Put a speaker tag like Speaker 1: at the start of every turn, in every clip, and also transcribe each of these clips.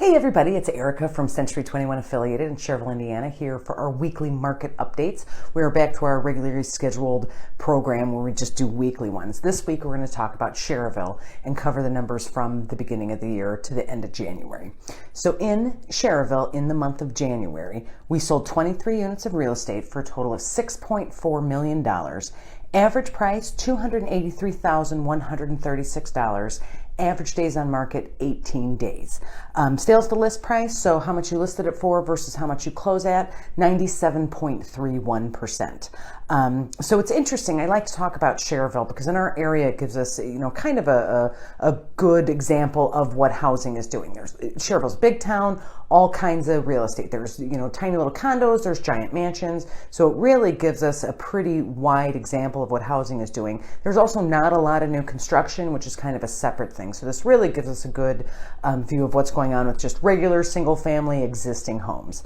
Speaker 1: Hey everybody, it's Erica from Century 21 Affiliated in Schererville, Indiana, here for our weekly market updates. We are back to our regularly scheduled program where we just do weekly ones. This week we're going to talk about Schererville and cover the numbers from the beginning of the year to the end of January. So in Schererville, in the month of January, we sold 23 units of real estate for a total of $6.4 million. Average price, $283,136. Average days on market, 18 days. Sales to list price, so how much you listed it for versus how much you close at, 97.31%. So it's interesting. I like to talk about Schererville because in our area it gives us, kind of a good example of what housing is doing. Schererville's a big town, all kinds of real estate. There's, tiny little condos, there's giant mansions. So it really gives us a pretty wide example of what housing is doing. There's also not a lot of new construction, which is kind of a separate thing. So this really gives us a good view of what's going on with just regular single family existing homes.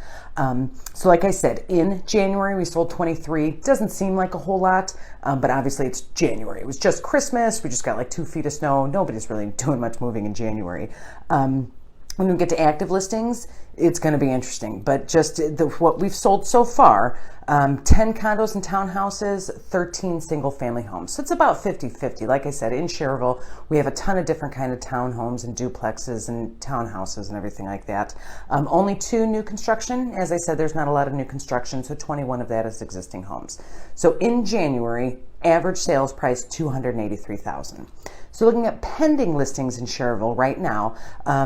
Speaker 1: So like I said, in January we sold 23. Doesn't seem like a whole lot, but obviously it's January. It was just Christmas. We just got like 2 feet of snow. Nobody's really doing much moving in January. When we get to active listings, it's going to be interesting. But just what we've sold so far, 10 condos and townhouses, 13 single-family homes. So it's about 50-50. Like I said, in Schererville, we have a ton of different kind of townhomes and duplexes and townhouses and everything like that. Only 2 new construction. As I said, there's not a lot of new construction, so 21 of that is existing homes. So in January, average sales price, $283,000. So looking at pending listings in Schererville right now,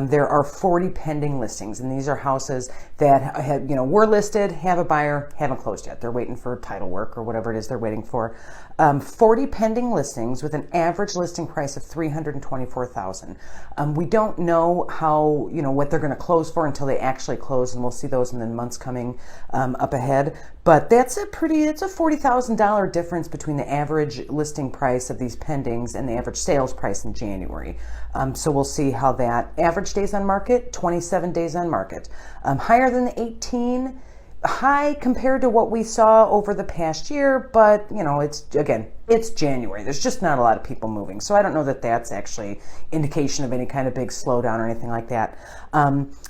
Speaker 1: there are 40 pending listings, and these are houses that have, were listed, have a buyer, haven't closed yet. They're waiting for title work or whatever it is they're waiting for. 40 pending listings with an average listing price of $324,000. We don't know how, what they're going to close for until they actually close, and we'll see those in the months coming up ahead. But it's a $40,000 difference between the average listing price of these pendings and the average sales price in January. So we'll see how that average days on market, 27 days on market, higher than the 18, high compared to what we saw over the past year, but it's January. There's just not a lot of people moving. So I don't know that that's actually indication of any kind of big slowdown or anything like that.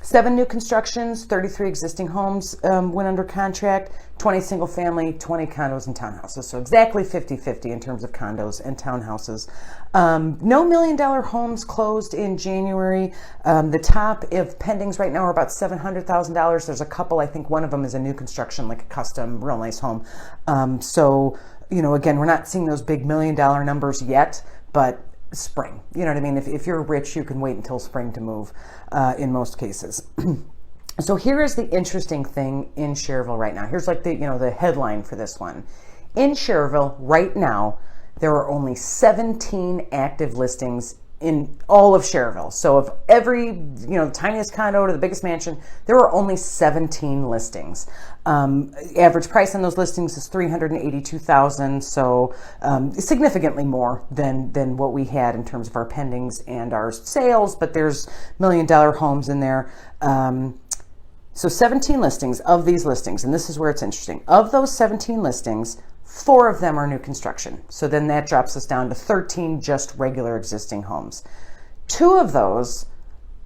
Speaker 1: 7 new constructions, 33 existing homes went under contract, 20 single family, 20 condos and townhouses. So exactly 50-50 in terms of condos and townhouses. No $1 million homes closed in January. The top of pendings right now are about $700,000. There's a couple, I think one of them is a new construction, like a custom, real nice home. Again, we're not seeing those big $1 million numbers yet, but spring, you know what I mean? If you're rich, you can wait until spring to move in most cases. So here is the interesting thing in Schererville right now. Here's like the headline for this one. In Schererville right now, there are only 17 active listings in all of Schererville. So of every, the tiniest condo to the biggest mansion, there are only 17 listings. Average price on those listings is $382,000, so significantly more than what we had in terms of our pendings and our sales, but there's $1 million homes in there. So 17 listings of these listings, and this is where it's interesting. Of those 17 listings, 4 of them are new construction. So then that drops us down to 13 just regular existing homes. 2 of those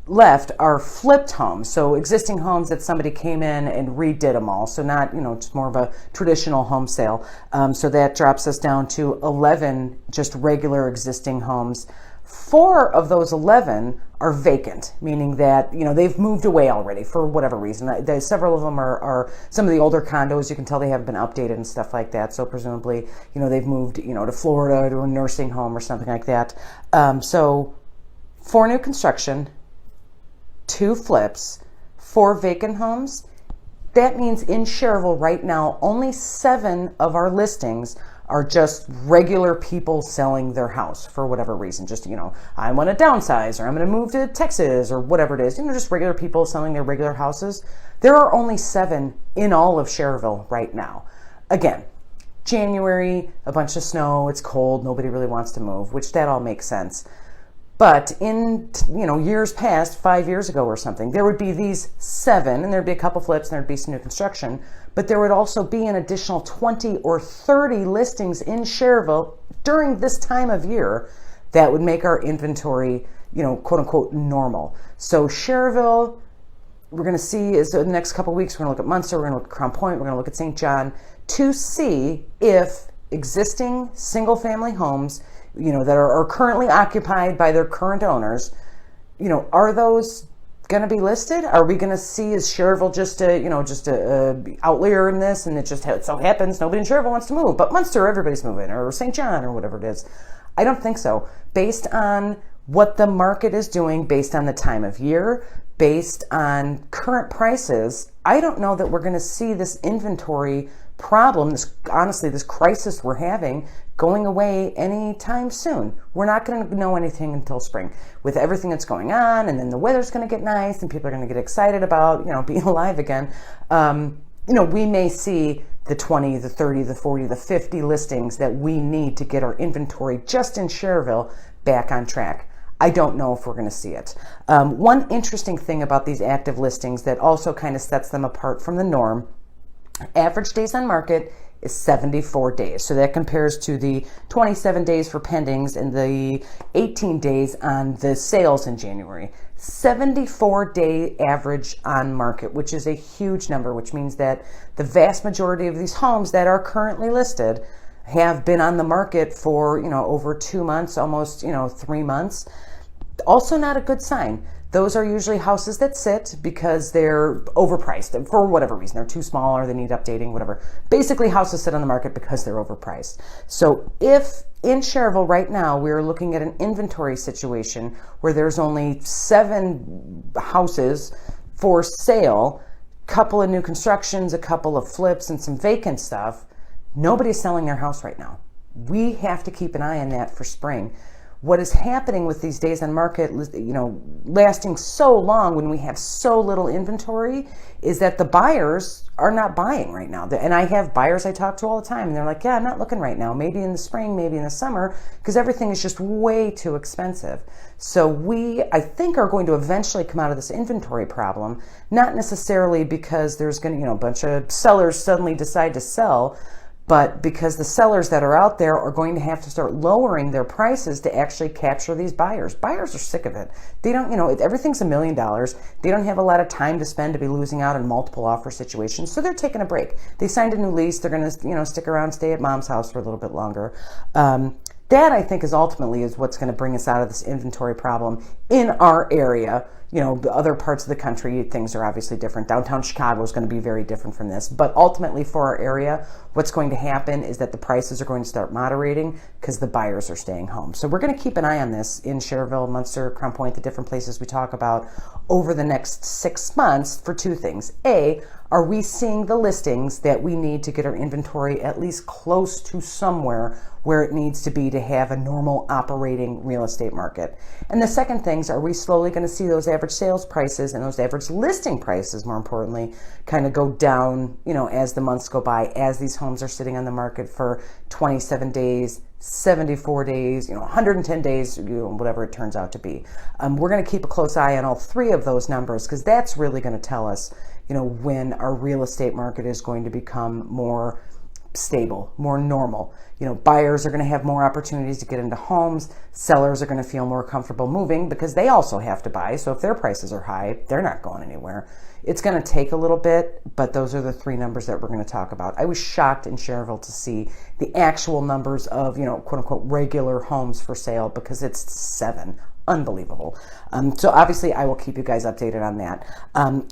Speaker 1: left are flipped homes. So existing homes that somebody came in and redid them all. So not, just more of a traditional home sale. So that drops us down to 11 just regular existing homes. 4 of those 11 are vacant, meaning that, they've moved away already for whatever reason. Several of them are some of the older condos. You can tell they haven't been updated and stuff like that. So presumably, they've moved, to Florida to a nursing home or something like that. So 4 new construction, 2 flips, 4 vacant homes. That means in Schererville right now, only 7 of our listings are just regular people selling their house for whatever reason. Just, I want to downsize, or I'm going to move to Texas, or whatever it is. Just regular people selling their regular houses. There are only 7 in all of Schererville right now. Again, January, a bunch of snow, it's cold, nobody really wants to move, which that all makes sense. But in, years past, 5 years ago or something, there would be these 7, and there'd be a couple flips, and there'd be some new construction, but there would also be an additional 20 or 30 listings in Schererville during this time of year that would make our inventory, quote unquote, normal. So Schererville we're going to see is in the next couple of weeks, we're going to look at Munster, we're going to look at Crown Point, we're going to look at St. John to see if existing single family homes, that are currently occupied by their current owners, are those going to be listed? Are we going to see, is Schererville just a outlier in this, and it just so happens nobody in Schererville wants to move, but Munster, everybody's moving, or St. John, or whatever it is? I don't think so. Based on what the market is doing, based on the time of year, based on current prices, I don't know that we're going to see this inventory problem, this crisis we're having, going away anytime soon. We're not going to know anything until spring with everything that's going on, and then the weather's going to get nice and people are going to get excited about, being alive again. We may see the 20, the 30, the 40, the 50 listings that we need to get our inventory just in Schererville back on track. I don't know if we're going to see it. One interesting thing about these active listings that also kind of sets them apart from the norm, average days on market is 74 days. So that compares to the 27 days for pendings and the 18 days on the sales in January. 74-day average on market, which is a huge number, which means that the vast majority of these homes that are currently listed have been on the market for, over 2 months, almost, 3 months. Also not a good sign. Those are usually houses that sit because they're overpriced for whatever reason. They're too small or they need updating, whatever. Basically, houses sit on the market because they're overpriced. So if in Schererville right now we're looking at an inventory situation where there's only 7 houses for sale, a couple of new constructions, a couple of flips, and some vacant stuff, nobody's selling their house right now. We have to keep an eye on that for spring. What is happening with these days on market, lasting so long when we have so little inventory, is that the buyers are not buying right now. And I have buyers I talk to all the time, and they're like, yeah, I'm not looking right now. Maybe in the spring, maybe in the summer, because everything is just way too expensive. So I think, are going to eventually come out of this inventory problem, not necessarily because there's going to, a bunch of sellers suddenly decide to sell, but because the sellers that are out there are going to have to start lowering their prices to actually capture these buyers. Buyers are sick of it. They don't, everything's $1 million. They don't have a lot of time to spend to be losing out on multiple offer situations, so they're taking a break. They signed a new lease. They're going to, stick around, stay at mom's house for a little bit longer. That, I think, is what's going to bring us out of this inventory problem in our area. Other parts of the country, things are obviously different. Downtown Chicago is going to be very different from this. But ultimately, for our area, what's going to happen is that the prices are going to start moderating because the buyers are staying home. So we're going to keep an eye on this in Schererville, Munster, Crown Point, the different places we talk about over the next 6 months for 2 things. A, are we seeing the listings that we need to get our inventory at least close to somewhere where it needs to be to have a normal operating real estate market? And the second things, are we slowly going to see those average sales prices and those average listing prices, more importantly, kind of go down, as the months go by, as these homes are sitting on the market for 27 days, 74 days, 110 days, whatever it turns out to be. We're going to keep a close eye on all 3 of those numbers, because that's really going to tell us, when our real estate market is going to become more stable, more normal. Buyers are going to have more opportunities to get into homes. Sellers are going to feel more comfortable moving because they also have to buy. So if their prices are high, they're not going anywhere. It's going to take a little bit, but those are the 3 numbers that we're going to talk about. I was shocked in Schererville to see the actual numbers of, quote unquote, regular homes for sale, because it's 7. Unbelievable. So obviously I will keep you guys updated on that.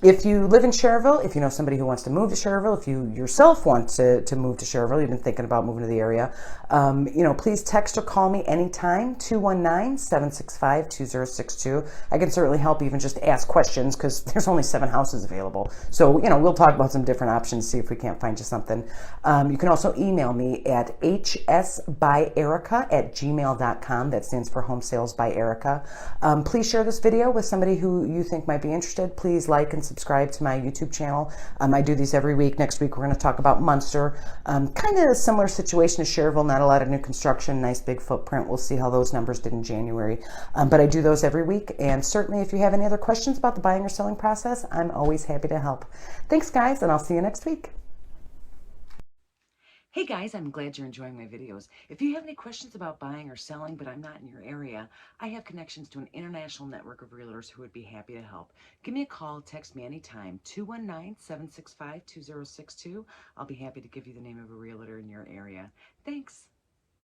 Speaker 1: If you live in Schererville, if you know somebody who wants to move to Schererville, if you yourself want to move to Schererville, you've been thinking about moving to the area, please text or call me anytime, 219-765-2062. I can certainly help, even just ask questions, because there's only 7 houses available. So, we'll talk about some different options, see if we can't find you something. You can also email me at hsbyerica@gmail.com. That stands for Home Sales by Erica. Please share this video with somebody who you think might be interested. Please like and subscribe to my YouTube channel. I do these every week. Next week, we're going to talk about Munster. Kind of a similar situation to Schererville, not a lot of new construction, nice big footprint. We'll see how those numbers did in January. But I do those every week. And certainly, if you have any other questions about the buying or selling process, I'm always happy to help. Thanks, guys, and I'll see you next week. Hey guys, I'm glad you're enjoying my videos. If you have any questions about buying or selling, but I'm not in your area, I have connections to an international network of realtors who would be happy to help. Give me a call, text me anytime, 219-765-2062. I'll be happy to give you the name of a realtor in your area. Thanks.